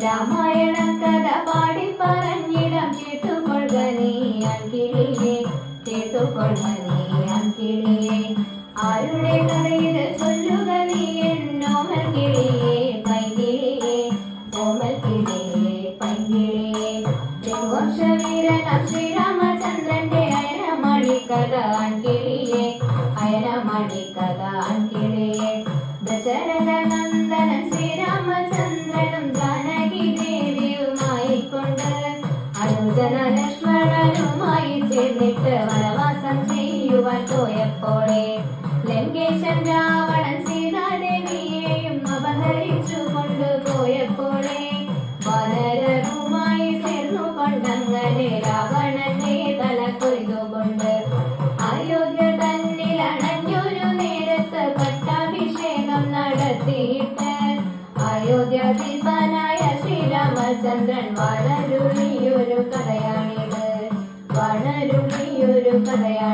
രാമായണ കഥ പാടി പറഞ്ഞിടം കേട്ടുകൊള്ളുക നീ അൻകിളിയെ, കേട്ടുകൊള്ളുക നീ അൻകിളിയെ. ആരുടെ കഥയിത് ചൊല്ലുക നീ എന്നോമൽ കിളിയെ പൈങ്കിളിയെ, ഓമൽ കിളിയെ പൈങ്കിളിയെ. രഘുവംശവീരനാം ശ്രീരാമചന്ദ്രന്റെ അയനമണി കഥ അൻകിളിയെ, അയനമണി കഥ അൻകിളിയെ. ദശരഥ നന്ദനൻ ശ്രീരാമചന്ദ്രനും ജാനകി ദേവിയുമായിക്കൊണ്ട് അനുജന ലക്ഷ്മണനുമായി ചേർന്നിട്ട് വനവാസം ചെയ്യുവാൻ പോയപ്പോളെ ലങ്കേശൻ രാവണൻ സീതാദേവിയെയും അപഹരിച്ചു കൊണ്ടുപോയപ്പോളെ വാനരരുമായി ചേർന്നു കൊണ്ടങ്ങനെ രാവണന്റെ തല കൊയ്തുകൊണ്ട് അയോധ്യ തന്നിൽ അണഞ്ഞൊരു നേരത്ത് പട്ടാഭിഷേകം നടത്തിയിട്ട് അയോധ്യാധിപനായ ശ്രീരാമചന്ദ്രൻ വളരുളിയൊരു കഥയാണിത്, വളരുളിയൊരു കഥയാണ്.